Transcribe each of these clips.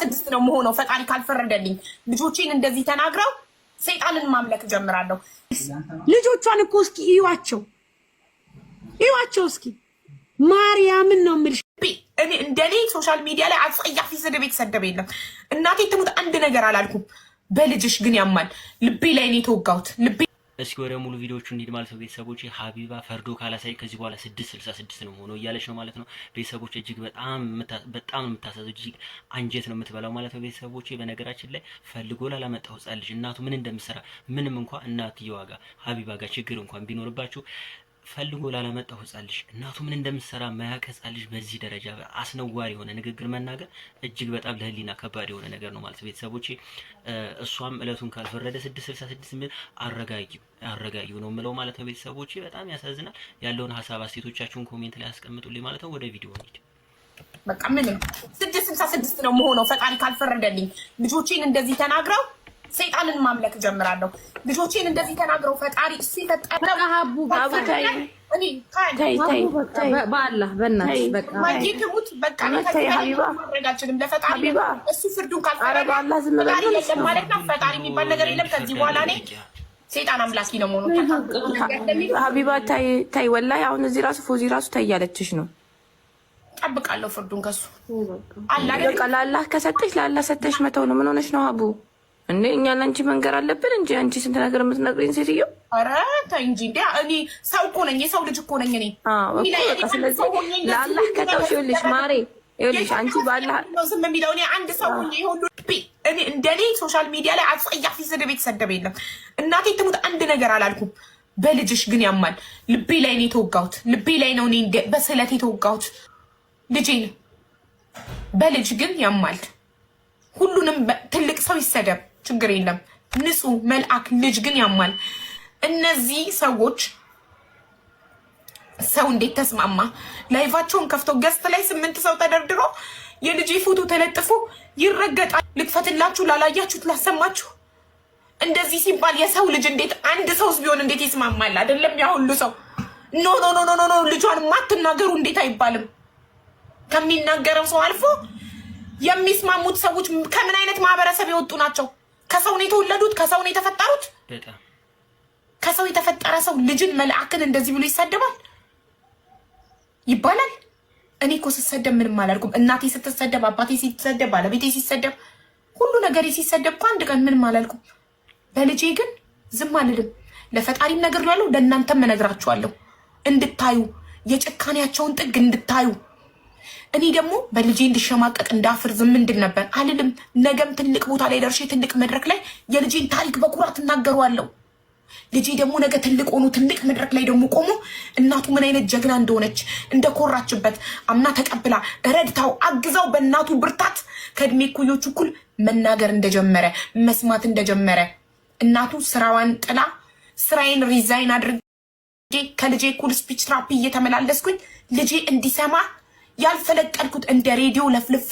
ስድስት ነው መሆነው ፈጣሪ ካልፈረደልኝ ልጆቼን እንደዚህ ተናግረው ሰይጣንን ማምለክ ጀምራለሁ። ልጆቿን እኮ እስኪ እዩዋቸው እስኪ ማርያምን ነው የምልሽ። እኔ እንደኔ ሶሻል ሚዲያ ላይ አጸያፊ ስድብ የተሰደበ የለም። እናቴ ትሙት አንድ ነገር አላልኩም። በልጅሽ ግን ያማል። ልቤ ላይ ነው የተወጋሁት ልቤ። እስኪ ወደ ሙሉ ቪዲዮቹ እንሂድ ማለት ነው ቤተሰቦች። ሀቢባ ፈርዶ ካላሳይ ከዚህ በኋላ 666 ነው ሆኖ እያለች ነው ማለት ነው ቤተሰቦች። እጅግ በጣም የምታሳዝን እጅግ አንጀት ነው የምትበላው ማለት ነው ቤተሰቦች። በነገራችን ላይ ፈልጎ ላላመጣው ህጻን ልጅ እናቱ ምን እንደምትሰራ ምንም እንኳን እናትየዋ ጋር ሀቢባ ጋር ችግር እንኳን ቢኖርባችሁ ፈልጎ ላላመጣው ህጻን ልጅ እናቱ ምን እንደምትሰራ ማያውቅ ህጻን ልጅ በዚህ ደረጃ አስነዋሪ የሆነ ንግግር መናገር እጅግ በጣም ለህሊና ከባድ የሆነ ነገር ነው ማለት ቤተሰቦች። እሷም እለቱን ካልፈረደ 666 ምን አረጋጊው ነው የምለው ማለት ነው ቤተሰቦች። በጣም ያሳዝናል። ያለውን ሀሳብ አስተያየቶቻችሁን ኮሜንት ላይ አስቀምጡልኝ ማለት ነው። ወደ ቪዲዮ እንሂድ። በቃ ምንም 666 ነው መሆነው ፈጣሪ ካልፈረደልኝ ልጆቼን እንደዚህ ተናግረው ሰይጣንን ማምለክ ጀምራለሁ። ልጆቼን እንደዚህ ተናግረው ፈጣሪ እሱ ይፈጣራል። ሀቡ ባባታይ እኔ በአላህ በእናትሽ በቃ ማይቱት በቃ ማድረጋችንም ለፈጣሪ እሱ ፍርዱን ካልፈረደ ማለት ነው። ፈጣሪ የሚባል ነገር የለም ከዚህ በኋላ እኔ ሰይጣን አምላኪ ነው መሆኑ ሀቢባ ታይ ወላሂ አሁን እዚህ ራሱ ፎዚ ራሱ ታያለችሽ ነው። ጠብቃለሁ ፍርዱን ከሱ ለአላህ ከሰጠሽ ለአላህ ሰጠሽ መተው ነው። ምን ሆነሽ ነው ሀቡ? እንዴ እኛ ለአንቺ መንገር አለብን እንጂ አንቺ ስንት ነገር የምትነግሪኝ ሴትዮ። ኧረ ተይ እንጂ እንዴ እኔ ሰው እኮ ነኝ፣ የሰው ልጅ እኮ ነኝ እኔ። ስለዚህ ለአላህ ከተውሽ ይኸውልሽ ማሬ ይኸውልሽ አንቺ ባላህ ነው ዝም የሚለው። እኔ አንድ ሰው ሆኜ ይሁን እኔ እንደኔ ሶሻል ሚዲያ ላይ አጸያፊ ስድብ የተሰደበ የለም። እናቴ ትሙት አንድ ነገር አላልኩም። በልጅሽ ግን ያማል። ልቤ ላይ ነው የተወጋሁት። ልቤ ላይ ነው እኔ በስለት የተወጋሁት ልጄን። በልጅ ግን ያማል። ሁሉንም ትልቅ ሰው ይሰደብ ችግር የለም። ንጹህ መልአክ ልጅ ግን ያማል። እነዚህ ሰዎች ሰው እንዴት ተስማማ? ላይቫቸውን ከፍተው ገስት ላይ 8 ሰው ተደርድሮ የልጅ ፎቶ ተለጥፎ ይረገጣል። ልክፈትላችሁ ላላያችሁት ላሰማችሁ። እንደዚህ ሲባል የሰው ልጅ እንዴት አንድ ሰውስ ቢሆን እንዴት ይስማማል? አይደለም ያ ሁሉ ሰው ኖ ኖ ኖ ኖ ልጇን ማትናገሩ እንዴት አይባልም? ከሚናገረው ሰው አልፎ የሚስማሙት ሰዎች ከምን አይነት ማህበረሰብ የወጡ ናቸው? ከሰው ነው የተወለዱት፣ ከሰው ነው የተፈጠሩት። ከሰው የተፈጠረ ሰው ልጅን መልአክን እንደዚህ ብሎ ይሳደባል ይባላል። እኔ እኮ ስሰደብ ምንም አላልኩም። እናቴ ስትሰደብ፣ አባቴ ሲሰደብ፣ ባለቤቴ ሲሰደብ፣ ሁሉ ነገሬ ሲሰደብ እኮ አንድ ቀን ምንም አላልኩም። በልጄ ግን ዝም አልልም። ለፈጣሪም ነግሬዋለሁ፣ ለእናንተም እነግራችኋለሁ እንድታዩ የጭካኔያቸውን ጥግ እንድታዩ። እኔ ደግሞ በልጄ እንድሸማቀቅ እንዳፍር ዝም እንድል ነበር አልልም። ነገም ትልቅ ቦታ ላይ ደርሼ ትልቅ መድረክ ላይ የልጄን ታሪክ በኩራት እናገረዋለሁ። ልጄ ደግሞ ነገ ትልቅ ሆኖ ትልቅ መድረክ ላይ ደግሞ ቆሞ እናቱ ምን አይነት ጀግና እንደሆነች እንደኮራችበት አምና ተቀብላ ረድታው አግዛው በእናቱ ብርታት ከእድሜ እኩዮቹ እኩል መናገር እንደጀመረ መስማት እንደጀመረ እናቱ ስራዋን ጥላ ስራዬን ሪዛይን አድርጌ ከልጄ እኩል ስፒች ትራፒ እየተመላለስኩኝ ልጄ እንዲሰማ ያልፈለቀልኩት እንደ ሬዲዮ ለፍልፌ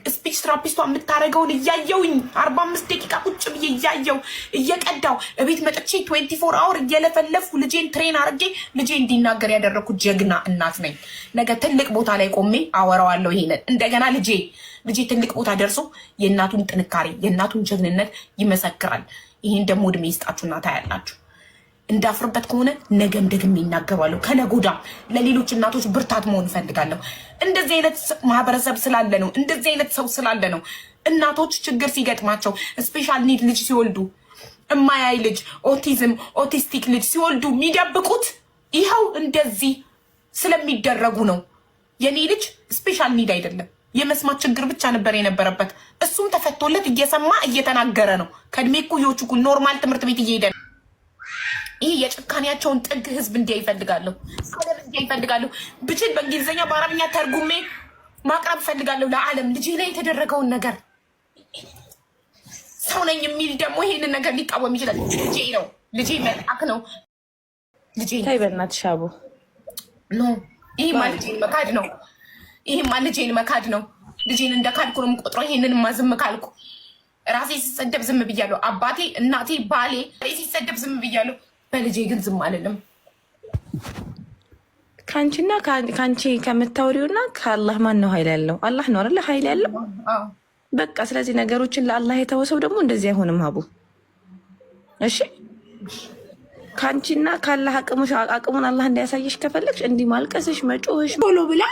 ስፒች ትራፒስቷ የምታደርገውን እያየውኝ 45 ደቂቃ ቁጭ ብዬ እያየው እየቀዳው እቤት መጥቼ 24 አወር እየለፈለፉ ልጄን ትሬን አድርጌ ልጄ እንዲናገር ያደረግኩት ጀግና እናት ነኝ። ነገ ትልቅ ቦታ ላይ ቆሜ አወራዋለሁ። ይሄንን እንደገና ልጄ ትልቅ ቦታ ደርሶ የእናቱን ጥንካሬ የእናቱን ጀግንነት ይመሰክራል። ይሄን ደግሞ እድሜ ይስጣችሁና ታያላችሁ። እንዳፍርበት ከሆነ ነገም ደግሜ ይናገራለሁ። ከነጎዳም ለሌሎች እናቶች ብርታት መሆን እፈልጋለሁ። እንደዚህ አይነት ማህበረሰብ ስላለ ነው፣ እንደዚህ አይነት ሰው ስላለ ነው እናቶች ችግር ሲገጥማቸው ስፔሻል ኒድ ልጅ ሲወልዱ እማያይ ልጅ ኦቲስቲክ ልጅ ሲወልዱ የሚደብቁት ይኸው እንደዚህ ስለሚደረጉ ነው። የኔ ልጅ ስፔሻል ኒድ አይደለም፣ የመስማት ችግር ብቻ ነበር የነበረበት። እሱም ተፈቶለት እየሰማ እየተናገረ ነው። ከእድሜ እኩዮቹ እኩል ኖርማል ትምህርት ቤት እየሄደ ነው። ይሄ የጭካኔያቸውን ጥግ ህዝብ እንዲያ ይፈልጋለሁ፣ ዓለም እንዲያ ይፈልጋለሁ። ብችል በእንግሊዝኛ በአረብኛ ተርጉሜ ማቅረብ እፈልጋለሁ ለዓለም ልጄ ላይ የተደረገውን ነገር። ሰው ነኝ የሚል ደግሞ ይሄንን ነገር ሊቃወም ይችላል። ልጄ ነው፣ ልጄ መልአክ ነው። ልጄ ታይ በእናትሽ አቡ ኖ ይሄማ ልጄን መካድ ነው። ይሄማ ልጄን መካድ ነው። ልጄን እንደ ካድኩ ነው የምቆጥረው። ይሄንን ዝም ካልኩ ራሴ ሲሰደብ ዝም ብያለሁ። አባቴ፣ እናቴ፣ ባሌ ሲሰደብ ዝም ብያለሁ። በልጄ ግን ዝም አልልም። ከአንቺና ከአንቺ ከምታወሪውና ከአላህ ማን ነው ኃይል ያለው? አላህ ነው አይደል ኃይል ያለው? በቃ ስለዚህ ነገሮችን ለአላህ የተወሰው ደግሞ እንደዚህ አይሆንም ሀቡ። እሺ ካንቺና ካላህ አቅሙን አላህ እንዲያሳየሽ ከፈለግሽ እንዲህ ማልቀስሽ መጮህሽ ቶሎ ብላ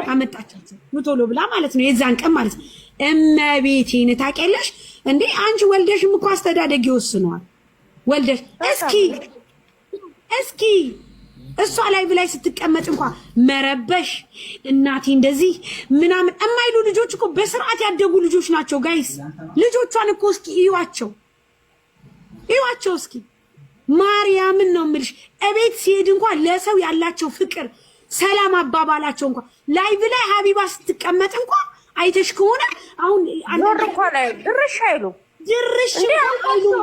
አመጣቻት ቶሎ ብላ ማለት ነው። የዛን ቀን ማለት ነው። እመቤቴን ታውቂያለሽ እንዴ አንቺ ወልደሽም እኮ አስተዳደግ ይወስነዋል። ወልደሽ እስኪ እሷ ላይ ብላይ ስትቀመጥ እንኳን መረበሽ እናቴ እንደዚህ ምናምን እማይሉ ልጆች እኮ በስርዓት ያደጉ ልጆች ናቸው ጋይስ። ልጆቿን እኮ እስኪ እዩዋቸው እስኪ ማርያምን ነው የምልሽ። እቤት ሲሄድ እንኳን ለሰው ያላቸው ፍቅር ሰላም አባባላቸው እንኳን ላይቭ ላይ ሀቢባ ስትቀመጥ እንኳን አይተሽ ከሆነ አሁን ኖር እንኳን ላይ ድርሽ አይሉ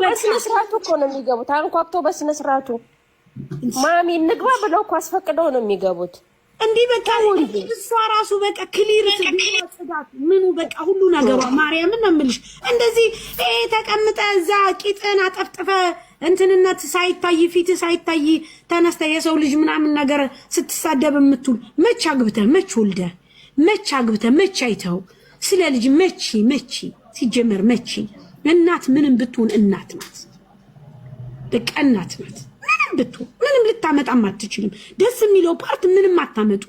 በስነ ስርዓቱ እኮ ነው የሚገቡት። አንኳኩቶ በስነ ስርዓቱ ማሚ እንግባ ብለው እኮ አስፈቅደው ነው የሚገቡት። እንዲህ በቃ እሷ ራሱ በቃ ክሊር ጽዳት ምኑ በቃ ሁሉ ነገሯ ማርያምን ነው የምልሽ። እንደዚህ ተቀምጠ እዛ ቂጥን አጠፍጥፈ እንትንነት ሳይታይ ፊት ሳይታይ ተነስተ የሰው ልጅ ምናምን ነገር ስትሳደብ የምትውል መች አግብተህ መች ወልደህ መች አግብተህ መች አይተው ስለ ልጅ መች ሲጀመር መች እናት ምንም ብትሆን እናት ናት። በቃ እናት ናት። ምንም ብትሆን ምንም ልታመጣም አትችልም። ደስ የሚለው ፓርት ምንም አታመጡ።